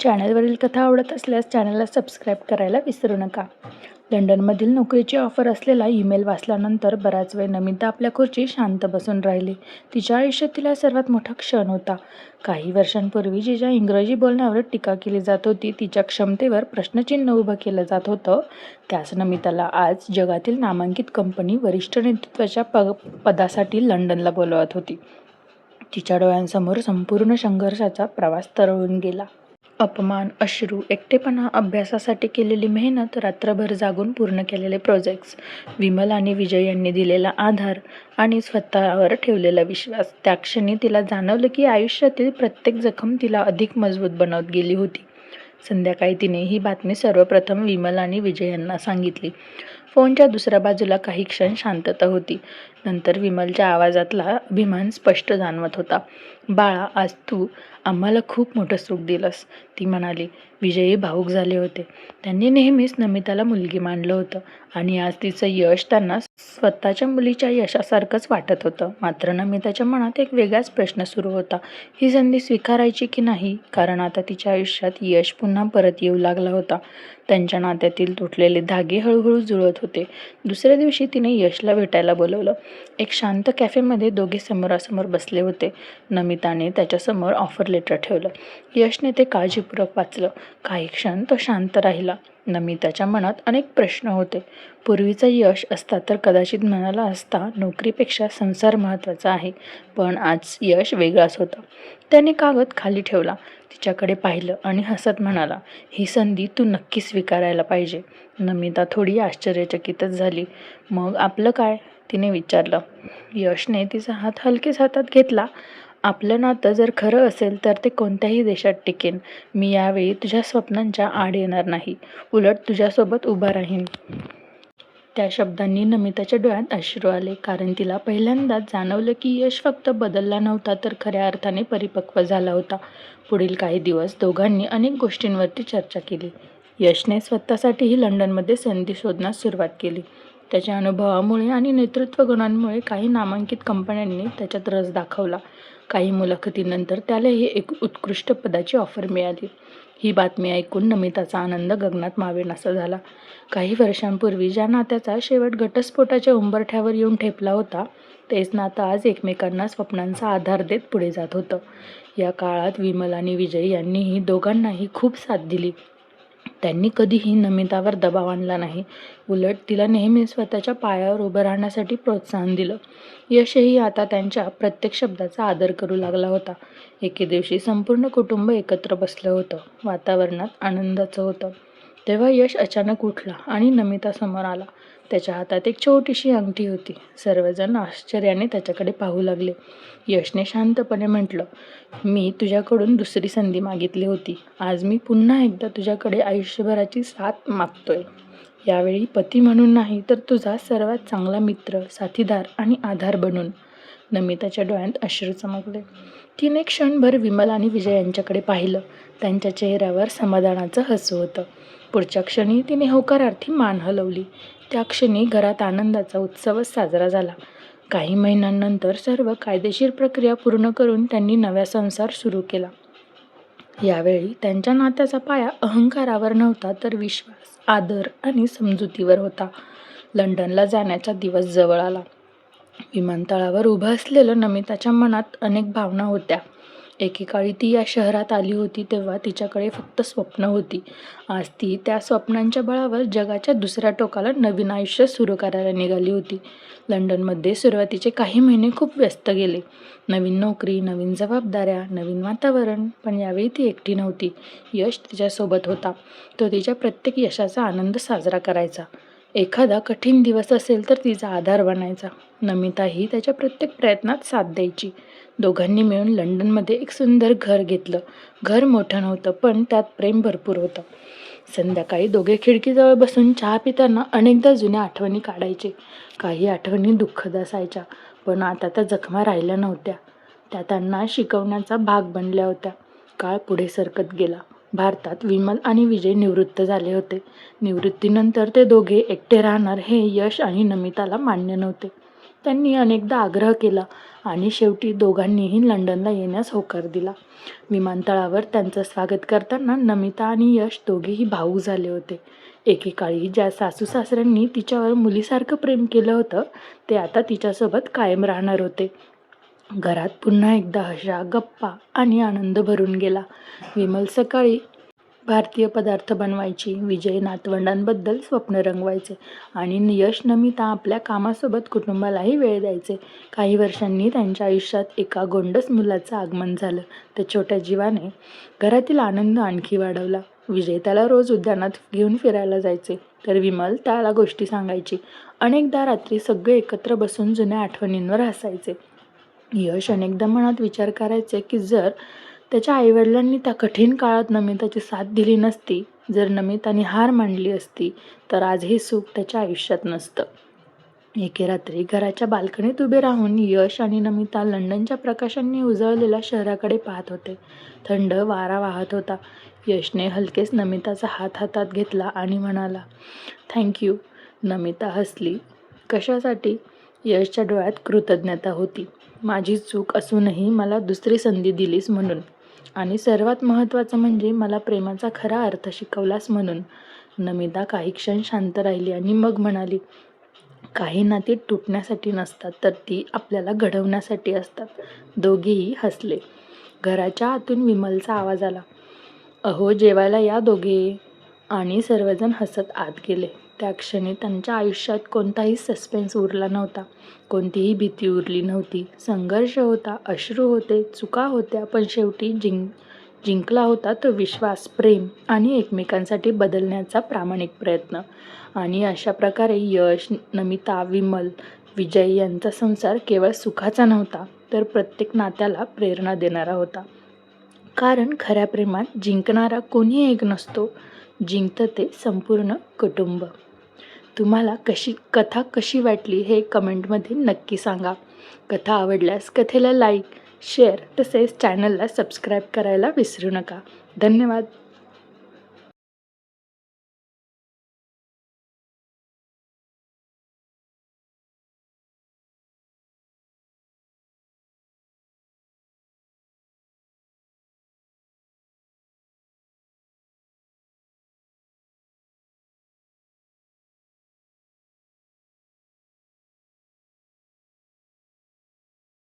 चॅनलवरील कथा आवडत असल्यास चॅनलला सबस्क्राईब करायला विसरू नका. लंडनमधील नोकरीची ऑफर असलेला ईमेल वाचल्यानंतर बराच वेळ नमिता आपल्या खुर्चीत शांत बसून राहिली. तिच्या आयुष्यातील हा सर्वात मोठा क्षण होता. काही वर्षांपूर्वी जिच्या इंग्रजी बोलण्यावर टीका केली जात होती, तिच्या क्षमतेवर प्रश्नचिन्ह उभं केलं जात होतं, त्याच नमिताला आज जगातील नामांकित कंपनी वरिष्ठ नेतृत्वाच्या पदासाठी लंडनला बोलवत होती. तिच्या डोळ्यांसमोर संपूर्ण संघर्षाचा प्रवास तरळून गेला. अपमान, अश्रू, एकटेपणा, अभ्यासासाठी केलेली मेहनत, रात्रभर जागून पूर्ण केलेले प्रोजेक्ट्स, विमल आणि विजय यांनी दिलेला आधार आणि स्वतःवर ठेवलेला विश्वास. त्या क्षणी तिला जाणवलं की आयुष्यातील प्रत्येक जखम तिला अधिक मजबूत बनवत गेली होती. संध्याकाळी तिने ही बातमी सर्वप्रथम विमल आणि विजय यांना सांगितली. फोनच्या दुसऱ्या बाजूला काही क्षण शांतता होती. नंतर विमलच्या आवाजातला अभिमान स्पष्ट जाणवत होता. "बाळा, आज तू आम्हाला खूप मोठं सुख दिलंस," ती म्हणाली. विजयही भावूक झाले होते. त्यांनी नेहमीच नमिताला मुलगी मानलं होतं आणि आज तिचं यश त्यांना स्वतःच्या मुलीच्या यशासारखंच वाटत होतं. मात्र नमिताच्या मनात एक वेगळाच प्रश्न सुरू होता. ही संधी स्वीकारायची की नाही? कारण आता तिच्या आयुष्यात यश पुन्हा परत येऊ लागला होता. त्यांच्या नात्यातील तुटलेले धागे हळूहळू जुळत होते. दुसऱ्या दिवशी तिने यशला भेटायला बोलवलं. एक शांत कॅफेमध्ये दोघे समोरासमोर बसले होते. नमिताने त्याच्यासमोर ऑफर लेटर ठेवलं. यशने ते काळजीपूर्वक वाचलं. काही क्षण तो शांत राहिला. नमिताच्या मनात अनेक प्रश्न होते. पूर्वीचा यश असता तर कदाचित म्हणाला असता, नोकरीपेक्षा संसार महत्त्वाचा आहे. पण आज यश वेगळाच होता. त्याने कागद खाली ठेवला, तिच्याकडे पाहिलं आणि हसत म्हणाला, "ही संधी तू नक्की स्वीकारायला पाहिजे." नमिता थोडी आश्चर्यचकितच झाली. "मग आपलं काय?" तिने विचारलं. यशने तिचा हात हलकेच हातात घेतला. "आपलं नातं जर खरं असेल तर ते कोणत्याही देशात टिकेन. मी यावेळी तुझ्या स्वप्नांच्या आड येणार नाही, उलट तुझ्यासोबत उभा राहीन." त्या शब्दांनी नमिताच्या डोळ्यात अश्रू आले. कारण तिला पहिल्यांदाच जाणवलं की यश फक्त बदलला नव्हता तर खऱ्या अर्थाने परिपक्व झाला होता. पुढील काही दिवस दोघांनी अनेक गोष्टींवरती चर्चा केली. यशने स्वतःसाठीही लंडनमध्ये संधी शोधण्यास सुरुवात केली. त्याच्या अनुभवामुळे आणि नेतृत्व गुणांमुळे काही नामांकित कंपन्यांनी त्याच्यात रस दाखवला. काही मुलाखतीनंतर त्यालाही एक उत्कृष्ट पदाची ऑफर मिळाली. ही बातमी ऐकून नमिताचा आनंद गगनात मावेनासा झाला. काही वर्षांपूर्वी ज्या नात्याचा शेवट घटस्फोटाच्या उंबरठ्यावर येऊन ठेपला होता, तेच नातं आज एकमेकांना स्वप्नांचा आधार देत पुढे जात होतं. या काळात विमल आणि विजय यांनीही दोघांनाही खूप साथ दिली. त्यांनी कधीही नमितावर दबाव आणला नाही. उलट तिला नेहमी स्वतःच्या पायावर उभं राहण्यासाठी प्रोत्साहन दिलं. यशही आता त्यांच्या प्रत्येक शब्दाचा आदर करू लागला होता. एके दिवशी संपूर्ण कुटुंब एकत्र बसलं होतं. वातावरणात आनंदाचं होतं. तेव्हा यश अचानक उठला आणि नमितासमोर आला. त्याच्या हातात एक छोटीशी अंगठी होती. सर्वजण आश्चर्याने त्याच्याकडे पाहू लागले. यशने शांतपणे म्हटलं, "मी तुझ्याकडून दुसरी संधी मागितली होती. आज मी पुन्हा एकदा तुझ्याकडे आयुष्यभराची साथ मागतोय. यावेळी पती म्हणून नाही, तर तुझा सर्वात चांगला मित्र, साथीदार आणि आधार बनून." नमिताच्या डोळ्यात अश्रू चमकले. तिने क्षणभर विमल आणि विजय यांच्याकडे पाहिलं. त्यांच्या चेहऱ्यावर समाधानाचं हसू होतं. पुढच्या क्षणी तिने होकारार्थी मान हलवली. त्या क्षणी घरात आनंदाचा उत्सवच साजरा झाला. काही महिन्यांनंतर सर्व कायदेशीर प्रक्रिया पूर्ण करून त्यांनी नवा संसार सुरू केला. यावेळी त्यांच्या नात्याचा पाया अहंकारावर नव्हता, तर विश्वास, आदर आणि समजुतीवर होता. लंडनला जाण्याचा दिवस जवळ आला. विमानतळावर उभं असलेलं नमिताच्या मनात अनेक भावना होत्या. एकेकाळी ती या शहरात आली होती तेव्हा तिच्याकडे फक्त स्वप्न होती. आज ती त्या स्वप्नांच्या बळावर जगाच्या दुसऱ्या टोकाला नवीन आयुष्य सुरू करायला निघाली होती. लंडनमध्ये सुरुवातीचे काही महिने खूप व्यस्त गेले. नवीन नोकरी, नवीन जबाबदाऱ्या, नवीन वातावरण. पण यावेळी ती एकटी नव्हती. यश तिच्यासोबत होता. तो तिच्या प्रत्येक यशाचा आनंद साजरा करायचा. एखादा कठीण दिवस असेल तर तिचा आधार बनायचा. नमिताही त्याच्या प्रत्येक प्रयत्नात साथ द्यायची. दोघांनी मिळून लंडनमध्ये एक सुंदर घर घेतलं. घर मोठं नव्हतं, पण त्यात प्रेम भरपूर होतं. संध्याकाळी दोघे खिडकीजवळ बसून चहा पिताना अनेकदा जुन्या आठवणी काढायचे. काही आठवणी दुःखद असायच्या, पण आता त्या जखमा राहिल्या नव्हत्या. त्या त्यांना शिकवण्याचा भाग बनल्या होत्या. काळ पुढे सरकत गेला. भारतात विमल आणि विजय निवृत्त झाले होते. निवृत्तीनंतर ते दोघे एकटे राहणार हे यश आणि नमिताला मान्य नव्हते. त्यांनी अनेकदा आग्रह केला आणि शेवटी दोघांनीही लंडनला येण्यास होकार दिला. विमानतळावर त्यांचं स्वागत करताना नमिता आणि यश दोघेही भावूक झाले होते. एकेकाळी ज्या सासू-सासऱ्यांनी तिच्यावर मुलीसारखं प्रेम केलं होतं, ते आता तिच्यासोबत कायम राहणार होते. घरात पुन्हा एकदा हशा, गप्पा आणि आनंद भरून गेला. विमल सकाळी भारतीय पदार्थ बनवायची, विजय नातवंडांबद्दल स्वप्न रंगवायचे आणि यश नमिता आपल्या कामासोबत कुटुंबालाही वेळ द्यायचे. काही वर्षांनी त्यांच्या आयुष्यात एका गोंडस मुलाचं आगमन झालं. त्या छोट्या जीवाने घरातील आनंद आणखी वाढवला. विजय त्याला रोज उद्यानात घेऊन फिरायला जायचे, तर विमल त्याला गोष्टी सांगायची. अनेकदा रात्री सगळे एकत्र बसून जुन्या आठवणींवर हसायचे. यश अनेकदा मनात विचार करायचे की जर त्याच्या आईवडिलांनी त्या कठीण काळात नमिताची साथ दिली नसती, जर नमिताने हार मानली असती, तर आज हे सुख त्याच्या आयुष्यात नसतं. एके रात्री घराच्या बाल्कनीत उभे राहून यश आणि नमिता लंडनच्या प्रकाशांनी उजळलेल्या शहराकडे पाहत होते. थंड वारा वाहत होता. यशने हलकेच नमिताचा हात हातात घेतला आणि म्हणाला, "थँक्यू." नमिता हसली. "कशासाठी?" यशच्या डोळ्यात कृतज्ञता होती. "माझी चूक असूनही मला दुसरी संधी दिलीस म्हणून. आणि सर्वात महत्त्वाचं म्हणजे मला प्रेमाचा खरा अर्थ शिकवलास म्हणून." नमिता काही क्षण शांत राहिली आणि मग म्हणाली, "काही नाती तुटण्यासाठी नसतात, तर ती आपल्याला घडवण्यासाठी असतात." दोघेही हसले. घराच्या आतून विमलचा आवाज आला, "अहो, जेवायला या दोघे." आणि सर्वजण हसत आत गेले. त्या क्षणी त्यांच्या आयुष्यात कोणताही सस्पेन्स उरला नव्हता. कोणतीही भीती उरली नव्हती. संघर्ष होता, अश्रू होते, चुका होत्या, पण शेवटी जिंकला होता तो विश्वास, प्रेम आणि एकमेकांसाठी बदलण्याचा प्रामाणिक प्रयत्न. आणि अशा प्रकारे यश, नमिता, विमल, विजय यांचा संसार केवळ सुखाचा नव्हता, तर प्रत्येक नात्याला प्रेरणा देणारा होता. कारण खऱ्या प्रेमात जिंकणारा कोणी एक नसतो, जिंकतं ते संपूर्ण कुटुंब. तुम्हाला कथा कशी वाटली हे कमेंटमध्ये नक्की सांगा. कथा आवडल्यास कथेला लाईक, शेअर तसेच चॅनलला सबस्क्राईब करायला विसरू नका. धन्यवाद.